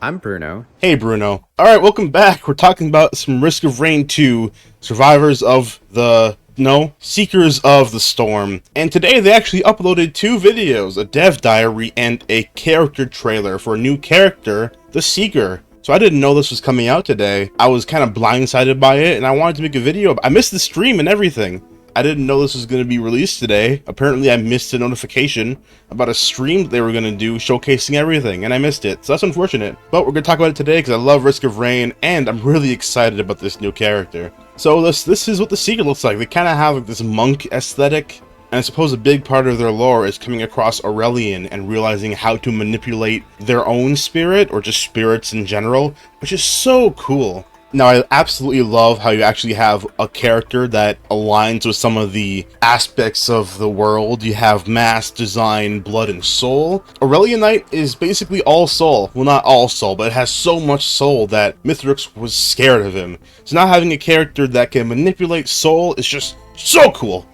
I'm Bruno. Hey Bruno. Alright, welcome back. We're talking about some Risk of Rain 2, Survivors of the... no, Seekers of the Storm. And today they actually uploaded two videos, a dev diary and a character trailer for a new character, the Seeker. So I didn't know this was coming out today. I was kind of blindsided by it and I wanted to make a video. I missed the stream and everything. I didn't know this was going to be released today. Apparently I missed a notification about a stream that they were going to do showcasing everything, and I missed it, so that's unfortunate. But we're going to talk about it today because I love Risk of Rain, and I'm really excited about this new character. So this is what the Seeker looks like. They kind of have like this monk aesthetic, and I suppose a big part of their lore is coming across Aurelian and realizing how to manipulate their own spirit, or just spirits in general, which is so cool. Now, I absolutely love how you actually have a character that aligns with some of the aspects of the world. You have mass, design, blood, and soul. Aurelianite is basically all soul. Well, not all soul, but it has so much soul that Mithrix was scared of him. So now having a character that can manipulate soul is just so cool.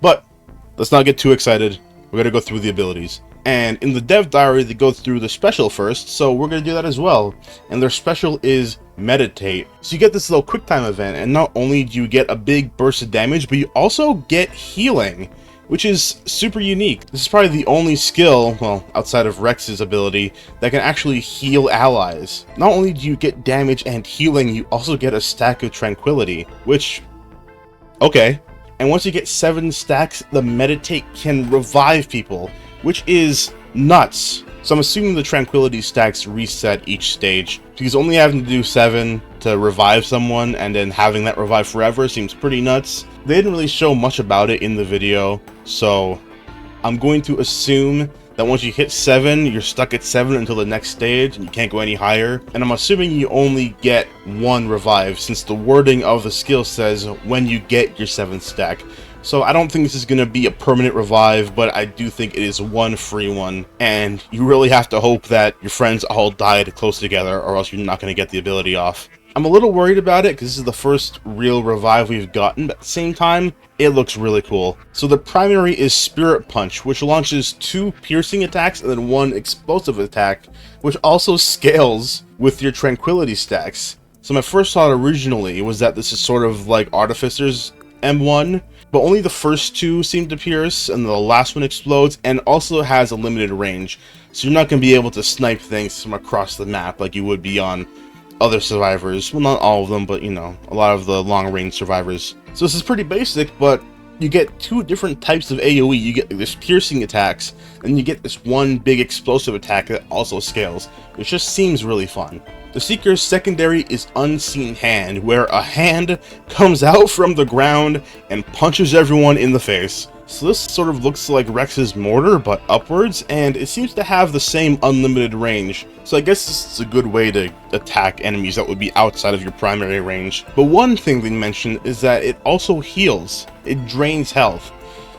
But let's not get too excited. We're going to go through the abilities. And in the dev diary, they go through the special first, so we're going to do that as well. And their special is Meditate. So you get this little quick time event, and not only do you get a big burst of damage, but you also get healing, which is super unique. This is probably the only skill, well, outside of Rex's ability, that can actually heal allies. Not only do you get damage and healing, you also get a stack of tranquility, which, okay. And once you get 7 stacks, the Meditate can revive people, which is nuts. So I'm assuming the tranquility stacks reset each stage, because only having to do 7 to revive someone and then having that revive forever seems pretty nuts. They didn't really show much about it in the video, so I'm going to assume that once you hit 7, you're stuck at 7 until the next stage and you can't go any higher. And I'm assuming you only get 1 revive, since the wording of the skill says when you get your 7th stack. So I don't think this is going to be a permanent revive, but I do think it is one free one. And you really have to hope that your friends all died close together, or else you're not going to get the ability off. I'm a little worried about it because this is the first real revive we've gotten, but at the same time, it looks really cool. So the primary is Spirit Punch, which launches 2 piercing attacks and then 1 explosive attack, which also scales with your tranquility stacks. So my first thought originally was that this is sort of like Artificer's M1, but only the first 2 seem to pierce, and the last one explodes, and also has a limited range. So you're not going to be able to snipe things from across the map like you would be on other survivors. Well, not all of them, but you know, a lot of the long-range survivors. So this is pretty basic, but you get 2 different types of AoE. You get this piercing attacks, and you get this one big explosive attack that also scales, which just seems really fun. The Seeker's secondary is Unseen Hand, where a hand comes out from the ground and punches everyone in the face. So this sort of looks like Rex's Mortar, but upwards, and it seems to have the same unlimited range. So I guess this is a good way to attack enemies that would be outside of your primary range. But one thing they mentioned is that it also heals. It drains health.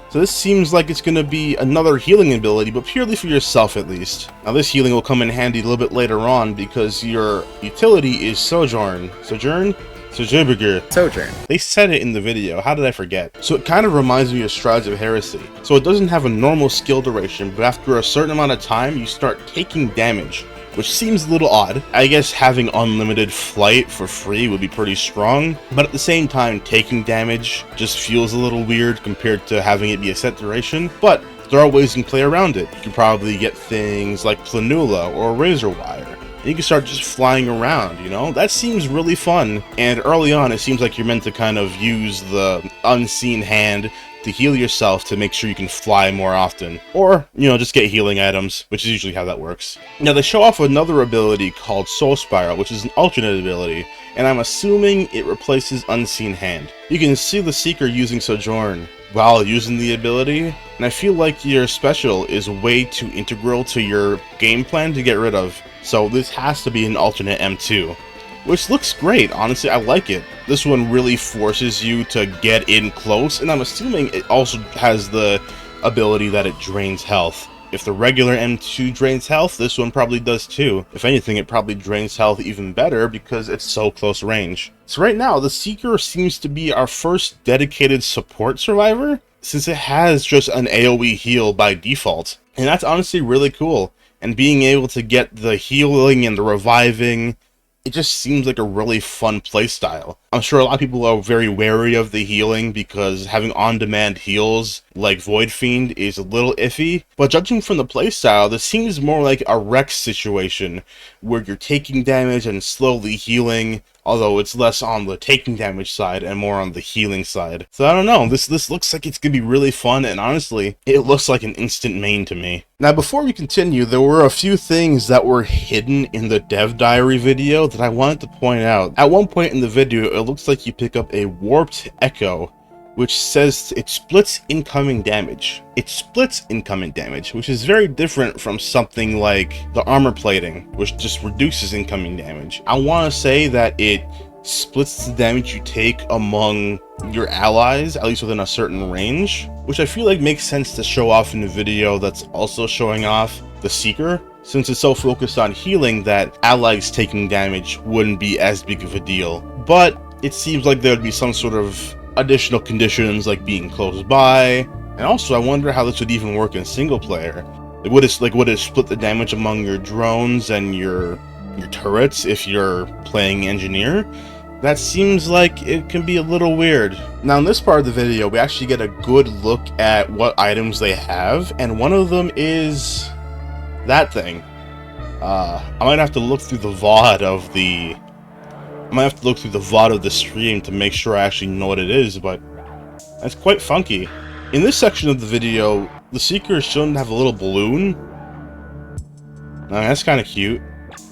So this seems like it's going to be another healing ability, but purely for yourself at least. Now this healing will come in handy a little bit later on because your utility is Sojourn. Sojourn? Sojourn. They said it in the video, how did I forget? So it kind of reminds me of Strides of Heresy. So it doesn't have a normal skill duration, but after a certain amount of time, you start taking damage, which seems a little odd. I guess having unlimited flight for free would be pretty strong, but at the same time, taking damage just feels a little weird compared to having it be a set duration, but there are ways you can play around it. You can probably get things like Planula or Razor Wire. You can start just flying around, you know? That seems really fun, and early on it seems like you're meant to kind of use the Unseen Hand to heal yourself to make sure you can fly more often. Or, you know, just get healing items, which is usually how that works. Now they show off another ability called Soul Spiral, which is an alternate ability, and I'm assuming it replaces Unseen Hand. You can see the Seeker using Sojourn while using the ability, and I feel like your special is way too integral to your game plan to get rid of. So this has to be an alternate M2, which looks great. Honestly, I like it. This one really forces you to get in close, and I'm assuming it also has the ability that it drains health. If the regular M2 drains health, this one probably does too. If anything, it probably drains health even better because it's so close range. So right now, the Seeker seems to be our first dedicated support survivor, since it has just an AoE heal by default. And that's honestly really cool. and being able to get the healing and the reviving, it just seems like a really fun playstyle. I'm sure a lot of people are very wary of the healing because having on-demand heals like Void Fiend is a little iffy, but judging from the playstyle, this seems more like a Rex situation where you're taking damage and slowly healing, although it's less on the taking damage side and more on the healing side. So I don't know, this looks like it's gonna be really fun, and honestly, it looks like an instant main to me. Now before we continue, there were a few things that were hidden in the dev diary video that I wanted to point out. At one point in the video, it looks like you pick up a warped echo, which says it splits incoming damage. It splits incoming damage, which is very different from something like the armor plating, which just reduces incoming damage. I want to say that it splits the damage you take among your allies, at least within a certain range, which I feel like makes sense to show off in a video that's also showing off the Seeker, since it's so focused on healing that allies taking damage wouldn't be as big of a deal. But it seems like there would be some sort of additional conditions like being close by, and also I wonder how this would even work in single player. Would it split the damage among your drones and your turrets if you're playing engineer? That seems like it can be a little weird. Now in this part of the video, we actually get a good look at what items they have, and one of them is that thing. I might have to look through the VOD of the stream to make sure I actually know what it is, but that's quite funky. In this section of the video, the Seeker is shown to have a little balloon. Now, that's kind of cute.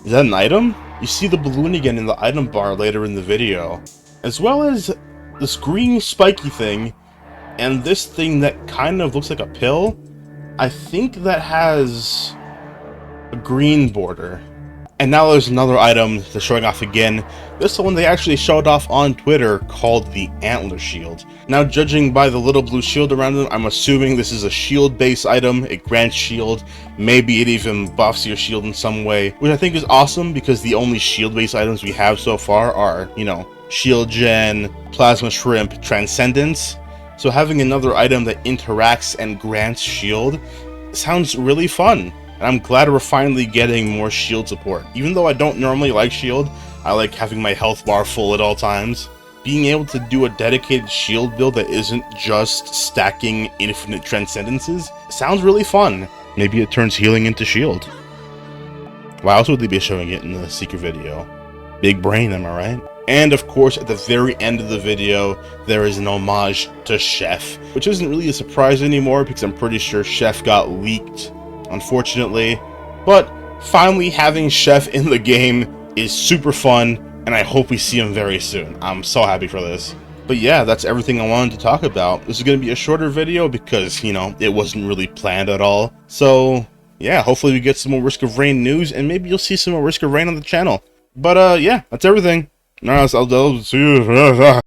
Is that an item? You see the balloon again in the item bar later in the video, as well as this green spiky thing, and this thing that kind of looks like a pill. I think that has a green border. And now there's another item they're showing off again. This one they actually showed off on Twitter, called the Antler Shield. Now judging by the little blue shield around them, I'm assuming this is a shield based item. It grants shield, maybe it even buffs your shield in some way, which I think is awesome because the only shield based items we have so far are, you know, Shield Gen, Plasma Shrimp, Transcendence. So having another item that interacts and grants shield sounds really fun. And I'm glad we're finally getting more shield support. Even though I don't normally like shield, I like having my health bar full at all times. Being able to do a dedicated shield build that isn't just stacking infinite transcendences sounds really fun. Maybe it turns healing into shield. Why else would they be showing it in the Seeker video? Big brain, am I right? And of course, at the very end of the video, there is an homage to Chef, which isn't really a surprise anymore because I'm pretty sure Chef got leaked, unfortunately. But finally having Chef in the game is super fun, and I hope we see him very soon. I'm so happy for this. But yeah, that's everything I wanted to talk about. This is going to be a shorter video because, you know, it wasn't really planned at all. So yeah, hopefully we get some more Risk of Rain news, and maybe you'll see some more Risk of Rain on the channel. But yeah, that's everything. I'll see you.